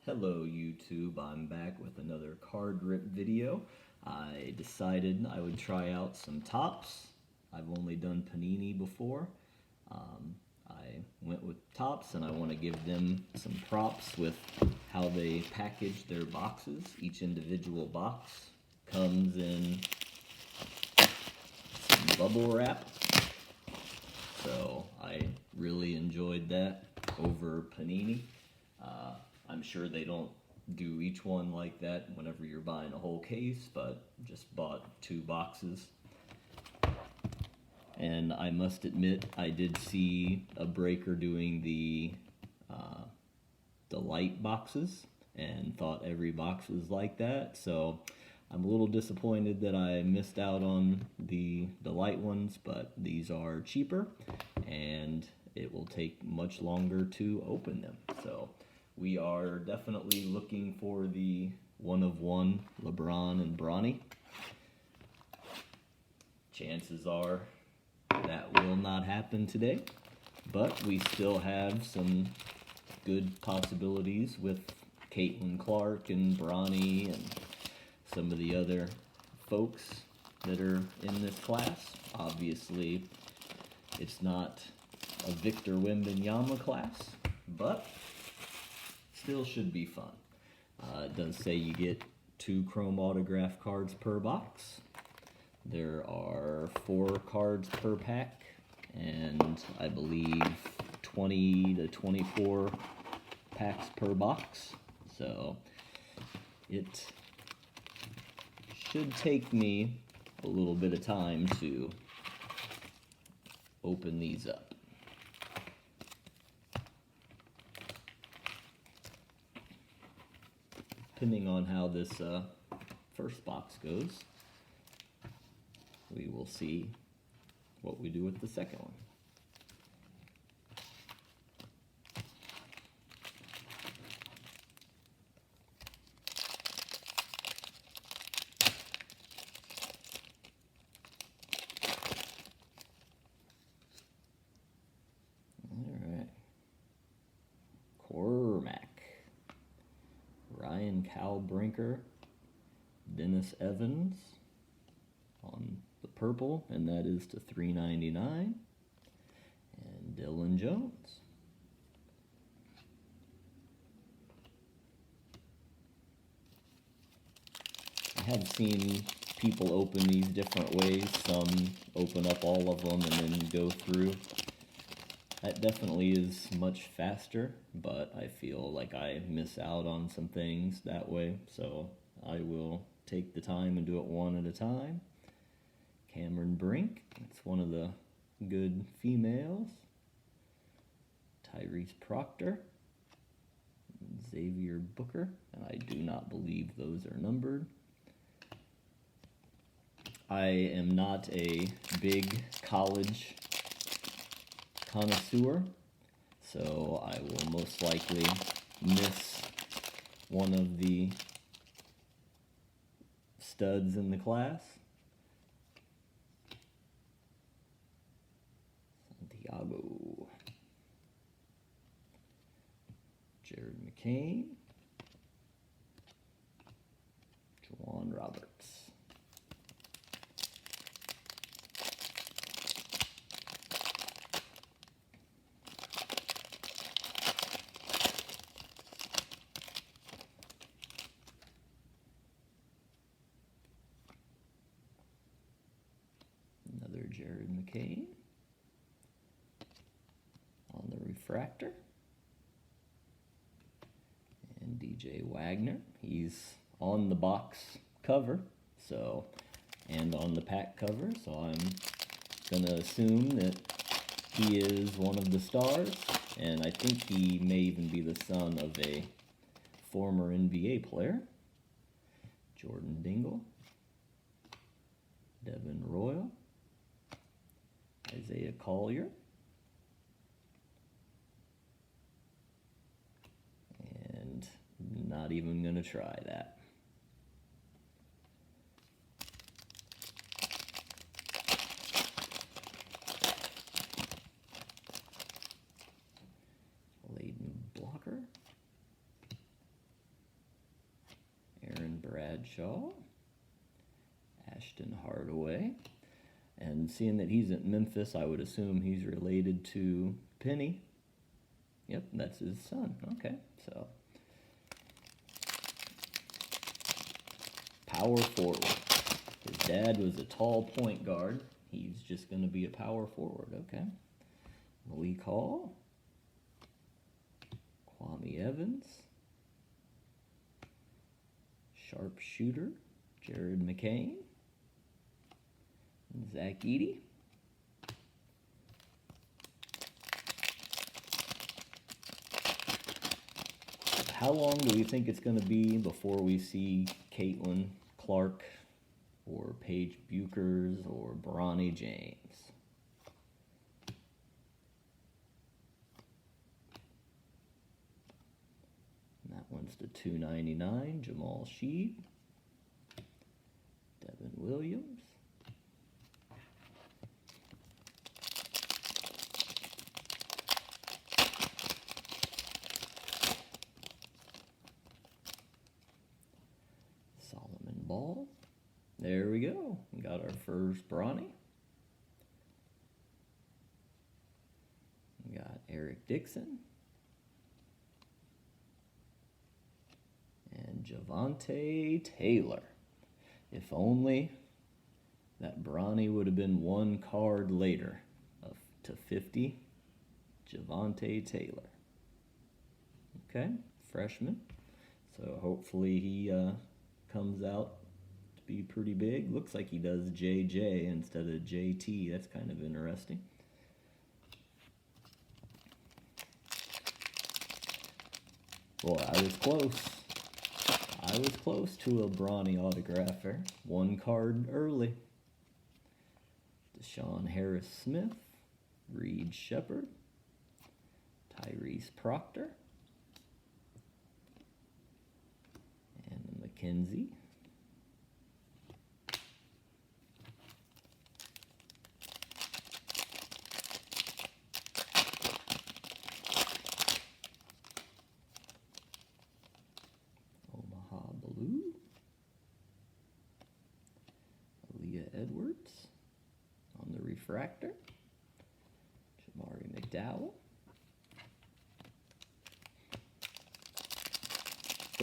Hello YouTube, I'm back with another card rip video. I decided I would try out some tops. I've only done Panini before. I went with tops and I want to give them some props with how they package their boxes. Each individual box comes in some bubble wrap. So I really enjoyed that over Panini. I'm sure they don't do each one like that whenever you're buying a whole case, but just bought 2 boxes. And I must admit, I did see a breaker doing the light boxes and thought every box was like that. So I'm a little disappointed that I missed out on the light ones, but these are cheaper and it will take much longer to open them. So we are definitely looking for the 1-of-1 Lebron and Bronny. Chances are that will not happen today, but we still have some good possibilities with Caitlin Clark and Bronny and some of the other folks that are in this class. Obviously, it's not a Victor Wembanyama class, but still should be fun. It does say you get 2 chrome autograph cards per box. There are 4 cards per pack, and I believe 20 to 24 packs per box. So it should take me a little bit of time to open these up. Depending on how this first box goes, we will see what we do with the second one. Alright. Cormac. Ryan Calbrinker, Dennis Evans on the purple, and that is to $3.99, and Dylan Jones. I have seen people open these different ways. Some open up all of them and then go through. That definitely is much faster, but I feel like I miss out on some things that way, so I will take the time and do it one at a time. Cameron Brink, that's one of the good females. Tyrese Proctor, Xavier Booker, and I do not believe those are numbered. I am not a big college connoisseur, so I will most likely miss one of the studs in the class. Santiago. Jared McCain. Juwan Roberts. Another Jared McCain on the refractor. And DJ Wagner, he's on the box cover, so, and on the pack cover, so I'm gonna assume that he is one of the stars, and I think he may even be the son of a former NBA player. Jordan Dingle, Devin Royal, Isaiah Collier, and not even gonna try that. Layden Blocker, Bradshaw, Ashton Hardaway. And seeing that he's at Memphis, I would assume he's related to Penny. Yep, that's his son. Okay, so power forward. His dad was a tall point guard. He's just going to be a power forward. Okay. Malik Hall, Kwame Evans, sharpshooter Jared McCain, Zach Edey. How long do we think it's going to be before we see Caitlin Clark or Paige Buchers or Bronny James? And that one's to $2.99, Jamal Sheed, Devin Williams, Solomon Ball. There we go. We got our first Bronny. We got Eric Dixon. And Javonte Taylor. If only that Bronny would have been one card later to 50. Javonte Taylor. Okay, freshman. So hopefully he comes out to be pretty big. Looks like he does JJ instead of JT. That's kind of interesting. Boy, I was close. I was close to a Bronny autographer. One card early. Deshaun Harris-Smith, Reed Shepard, Tyrese Proctor, and McKenzie. Omaha Blue, Aaliyah Edwards on the refractor, Jamari McDowell.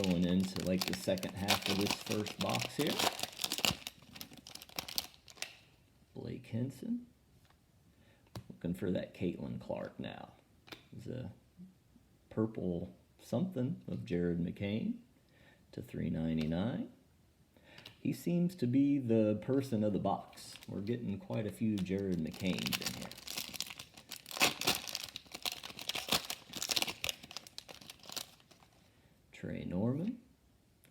Going into like the second half of this first box here. Blake Henson. Looking for that Caitlin Clark now. There's a purple something of Jared McCain to $3.99. He seems to be the person of the box. We're getting quite a few Jared McCains in here. Trey Norman,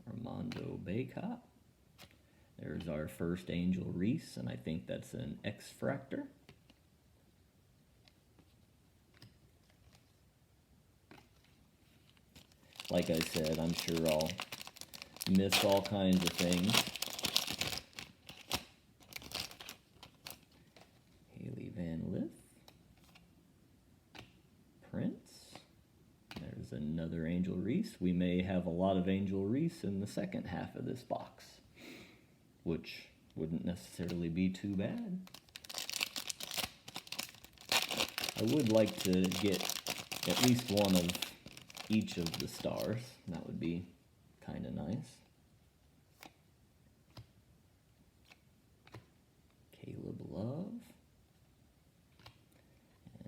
Armando Bacot. There's our first Angel Reese, and I think that's an X-Fractor. Like I said, I'm sure I'll miss all kinds of things. Haley Van Lith. Prince. There's another Angel Reese. We may have a lot of Angel Reese in the second half of this box, which wouldn't necessarily be too bad. I would like to get at least one of each of the stars. That would be kind of nice. Caleb Love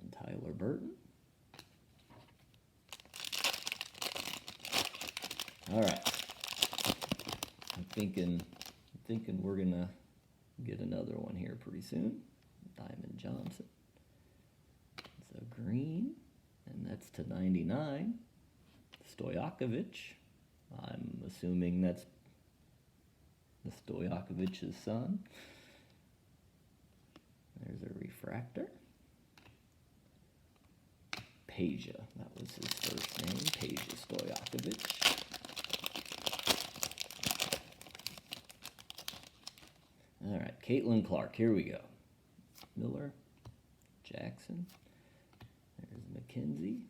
and Tyler Burton. All right. I'm thinking we're gonna get another one here pretty soon. Diamond Johnson. It's a green, and that's to 99. Stojakovic. I'm assuming that's the Stojakovic's son. There's a refractor. Peja, that was his first name, Peja Stojakovic. All right, Caitlin Clark, here we go. Miller, Jackson, there's McKenzie,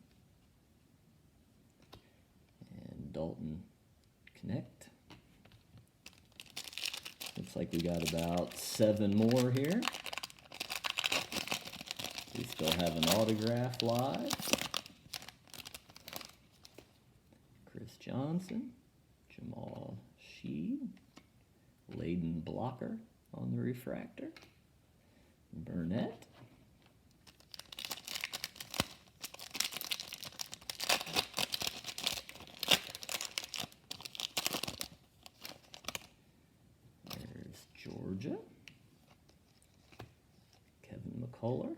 and Dalton Connect, Looks like we got about 7 more here. We still have an autograph live. Chris Johnson, Jamal Sheed, Layden Blocker on the refractor, Burnett, there's Georgia, Kevin McCullough,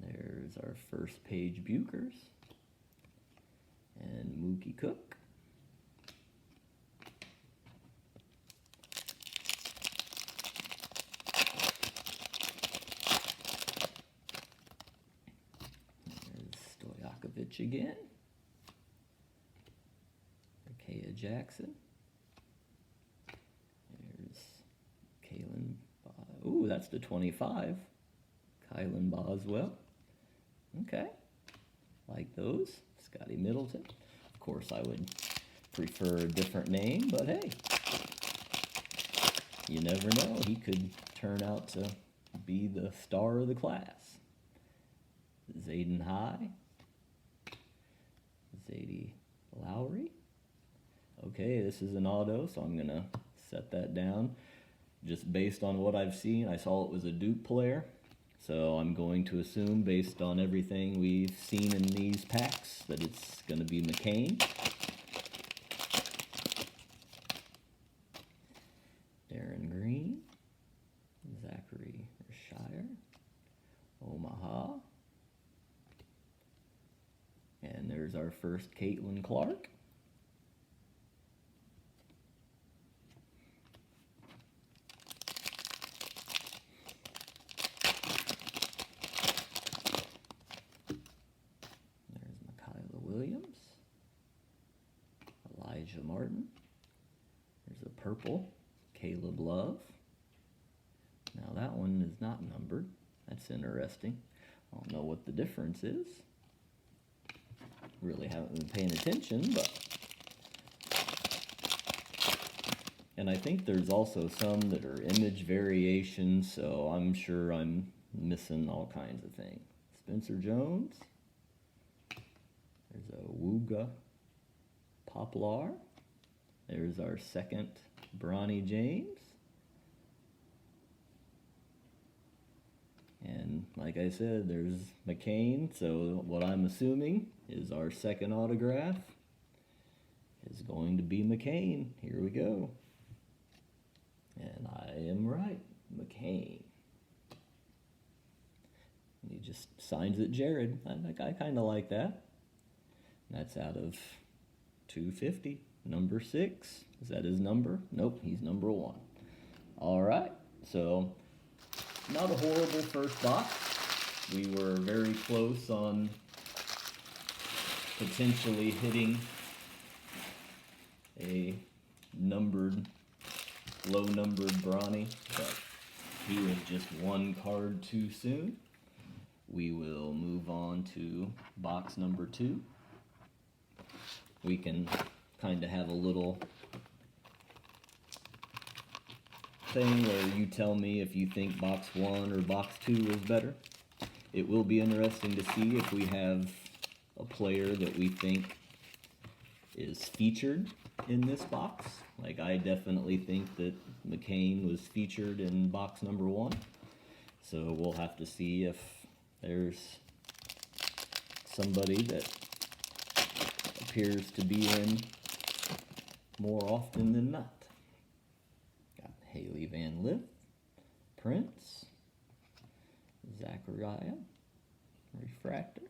there's our first page Bukers, and Mookie Cook. Stojakovic again. Kea Jackson. There's Kalen. Ooh, that's the 25. Kylan Boswell. Okay. Like those. Scotty Middleton. Of course, I would prefer a different name, but hey, you never know. He could turn out to be the star of the class. Zayden High. Zadie Lowry. Okay, this is an auto, so I'm going to set that down. Just based on what I've seen, I saw it was a Duke player. So I'm going to assume, based on everything we've seen in these packs, that it's going to be McCain. Darren Green. Zachary Shire. Omaha. And there's our first Caitlin Clark. Williams, Elijah Martin, there's a purple, Caleb Love. Now that one is not numbered, that's interesting. I don't know what the difference is. Really haven't been paying attention, but... And I think there's also some that are image variations, so I'm sure I'm missing all kinds of things. Spencer Jones. There's a Wooga Poplar. There's our second Bronny James. And like I said, there's McCain. So what I'm assuming is our second autograph is going to be McCain. Here we go. And I am right, McCain. He just signs it Jared. I kind of like that. That's out of 250. Number 6. Is that his number? Nope, he's number 1. All right, so not a horrible first box. We were very close on potentially hitting a low-numbered Bronny, but he was just one card too soon. We will move on to box number 2. We can kind of have a little thing where you tell me if you think box 1 or box 2 is better. It will be interesting to see if we have a player that we think is featured in this box. Like, I definitely think that McCain was featured in box number 1. So we'll have to see if there's somebody that appears to be in more often than not. Got Haley Van Lith, Prince, Zachariah, Refractor,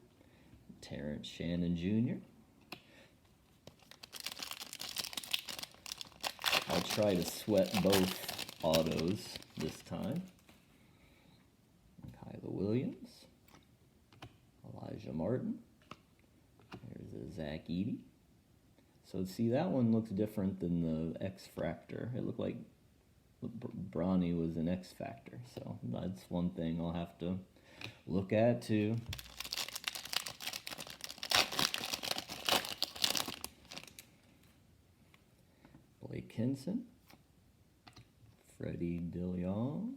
Terrence Shannon Jr. I'll try to sweat both autos this time. Kyla Williams, Elijah Martin. There's a Zach Edey. So see, that one looks different than the X-Fractor. It looked like Bronny was an X-Factor. So that's one thing I'll have to look at too. Blake Kinson, Freddie DeLeon.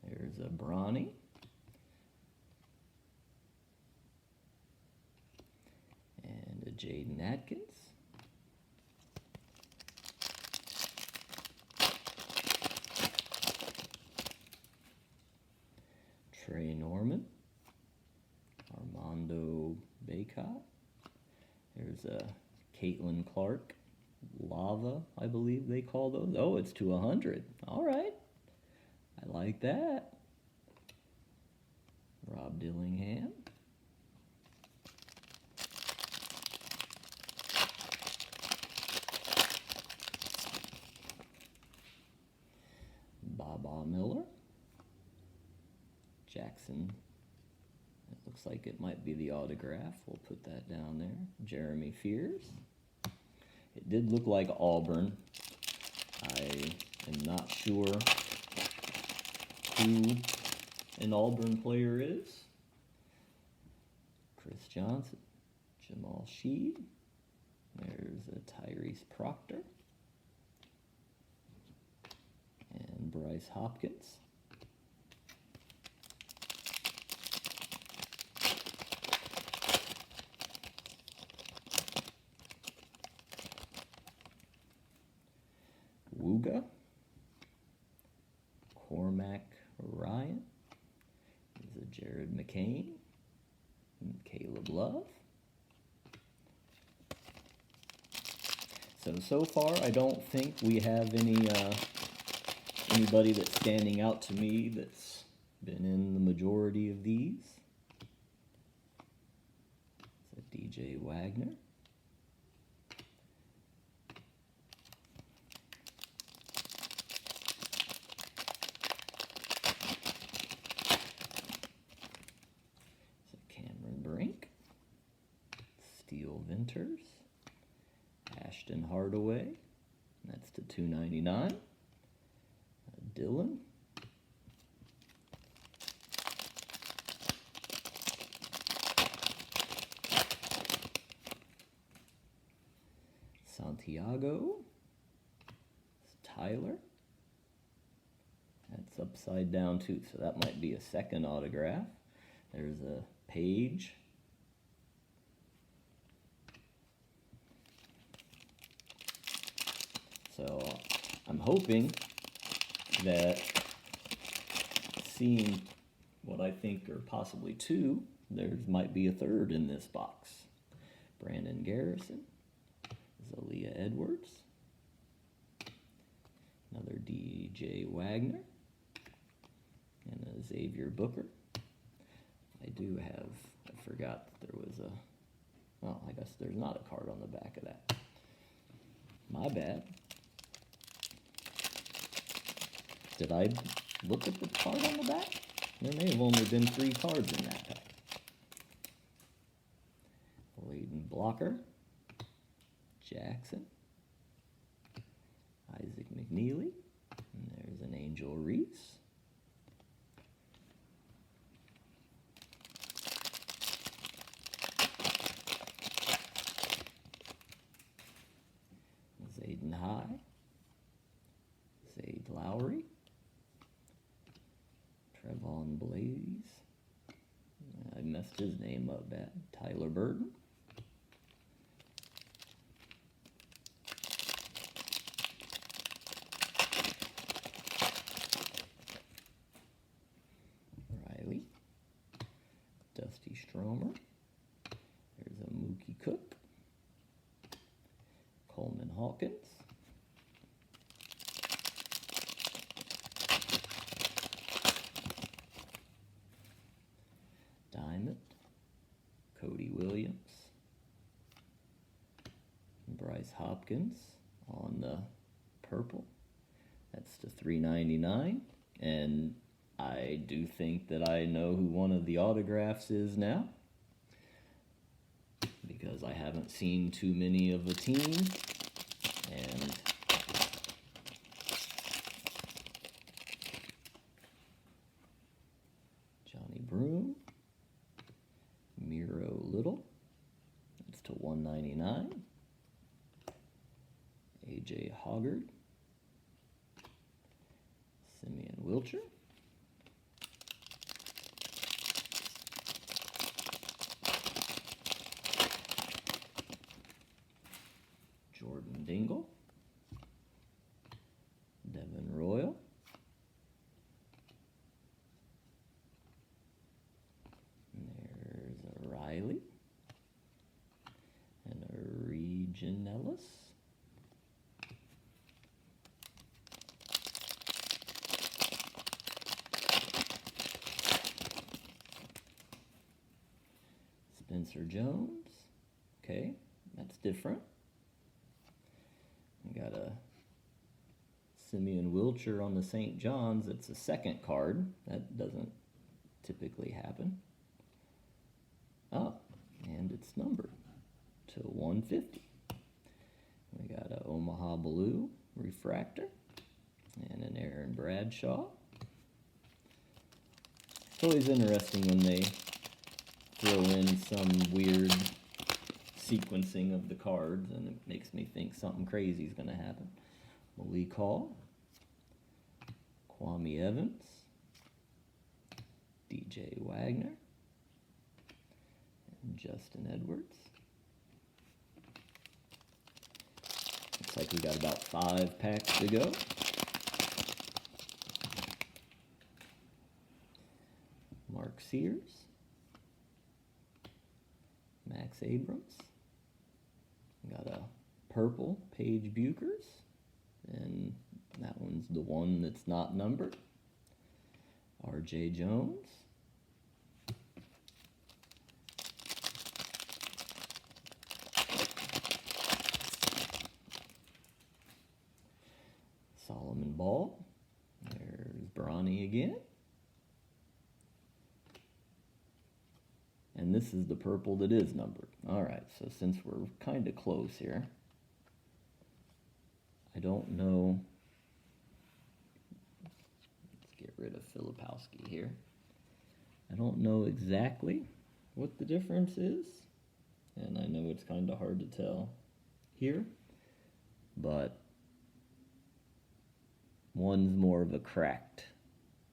There's a Bronny. And a Jaden Atkins. Trey Norman. Armando Bacot. There's a Caitlin Clark. Lava, I believe they call those. Oh, it's to 100. All right. I like that. Rob Dillingham. Baba Miller. Jackson. It looks like it might be the autograph. We'll put that down there. Jeremy Fears. It did look like Auburn. I am not sure who an Auburn player is. Chris Johnson. Jamal Sheed. There's a Tyrese Proctor. And Bryce Hopkins. Wooga, Cormac Ryan, there's a Jared McCain, and Caleb Love. So far, I don't think we have anybody that's standing out to me that's been in the majority of these. It's a DJ Wagner. Steel Venters, Ashton Hardaway, that's to 299. Dylan, Santiago, Tyler, that's upside down too, so that might be a second autograph. There's a Page. So I'm hoping that seeing what I think are possibly two, there might be a third in this box. Brandon Garrison, Zalia Edwards, another DJ Wagner, and a Xavier Booker. I do have, I forgot that there was a, well, I guess there's not a card on the back of that. My bad. Did I look at the card on the back? There may have only been 3 cards in that pack. Layden Blocker, Jackson, Isaac McNeely, and there's an Angel Reese. Zayden High, Zayd Lowry, Trevon Blaze, I messed his name up bad, Tyler Burton, Riley, Dusty Stromer, there's a Mookie Cook, Coleman Hawkins, Diamond, Cody Williams, Bryce Hopkins on the purple. That's to $3.99, and I do think that I know who one of the autographs is now, because I haven't seen too many of a team, and Johnny Broom, Miro Little, that's to $1.99. AJ Hoggard, Simeon Wilcher. Jordan Dingle. Devin Royal. And there's a Riley. And a Region Ellis. Spencer Jones. Okay, that's different. We got a Simeon Wilcher on the St. John's. It's a second card. That doesn't typically happen. Oh, and it's numbered to 150. We got a Omaha Blue refractor and an Aaron Bradshaw. It's always interesting when they throw in some weird sequencing of the cards, and it makes me think something crazy is going to happen. Malik Hall, Kwame Evans, DJ Wagner, and Justin Edwards. Looks like we got about 5 packs to go. Mark Sears, Max Abrams. Got a purple Paige Buchers, and that one's the one that's not numbered. R.J. Jones. Solomon Ball. There's Bronny again. And this is the purple that is numbered. All right, so since we're kind of close here, I don't know. Let's get rid of Filipowski here. I don't know exactly what the difference is, and I know it's kind of hard to tell here, but one's more of a cracked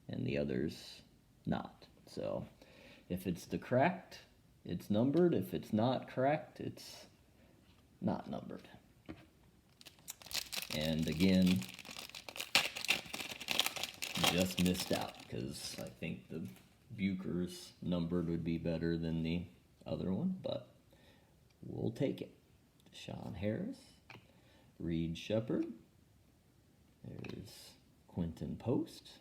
and the other's not. So if it's the cracked, it's numbered. If it's not cracked, it's not numbered. And again, just missed out because I think the Buchers numbered would be better than the other one, but we'll take it. Deshaun Harris, Reed Shepard, there's Quentin Post,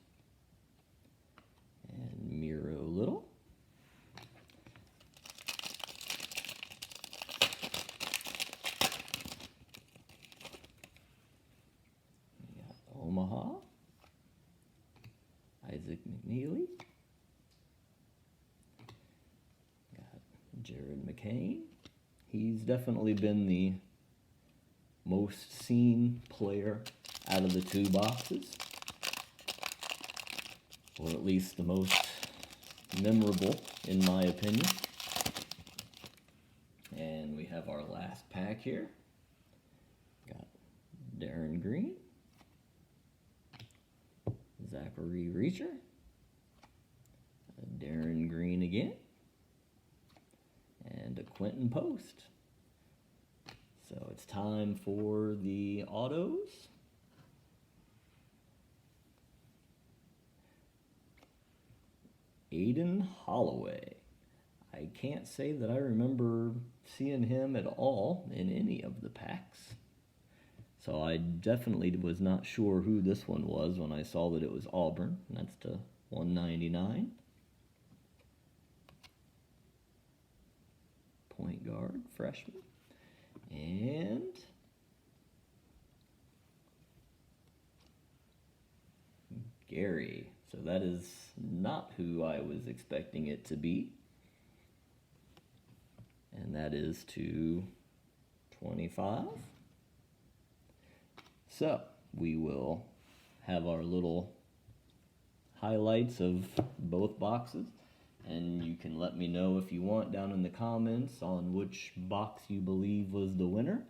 and Miro Little. We got Omaha, Isaac McNeely, got Jared McCain. He's definitely been the most seen player out of the 2 boxes, or at least the most memorable in my opinion. And we have our last pack here. Got Darren Green, Zachary Reacher, Darren Green again, and a Quentin Post. So it's time for the autos. Aiden Holloway. I can't say that I remember seeing him at all in any of the packs. So I definitely was not sure who this one was when I saw that it was Auburn. And that's to 199. Point guard, freshman. And Gary. So that is not who I was expecting it to be. And that is to 25. So we will have our little highlights of both boxes. And you can let me know if you want down in the comments on which box you believe was the winner.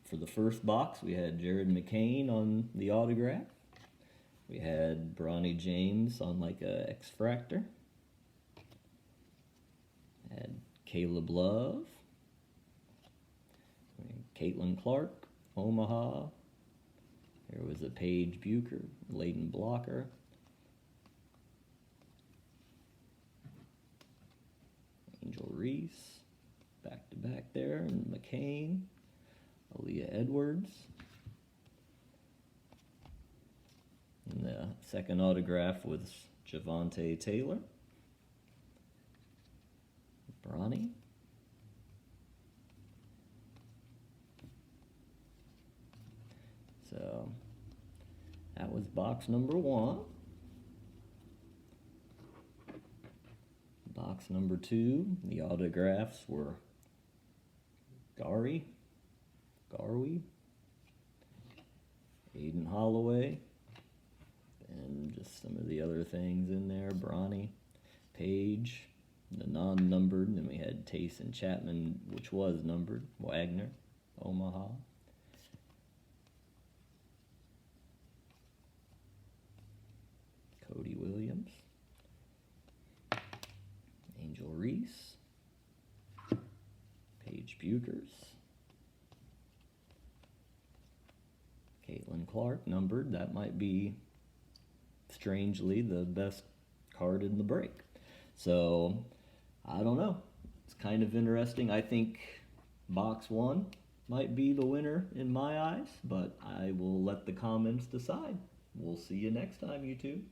For the first box, we had Jared McCain on the autograph. We had Bronny James on like a X-Fractor. Had Caleb Love. Caitlin Clark, Omaha. There was a Paige Bucher, Layden Blocker. Angel Reese, back to back there, and McCain. Aaliyah Edwards. And the second autograph was Javonte Taylor. Bronny. So that was box number 1. Box number 2, the autographs were Garwy, Aiden Holloway, and just some of the other things in there. Bronny, Paige, the non-numbered, and then we had Tayson Chapman, which was numbered, Wagner, Omaha. Cody Williams, Angel Reese, Paige Buchers, Caitlin Clark, numbered. That might be, strangely, the best card in the break. So, I don't know. It's kind of interesting. I think box 1 might be the winner in my eyes, but I will let the comments decide. We'll see you next time, YouTube.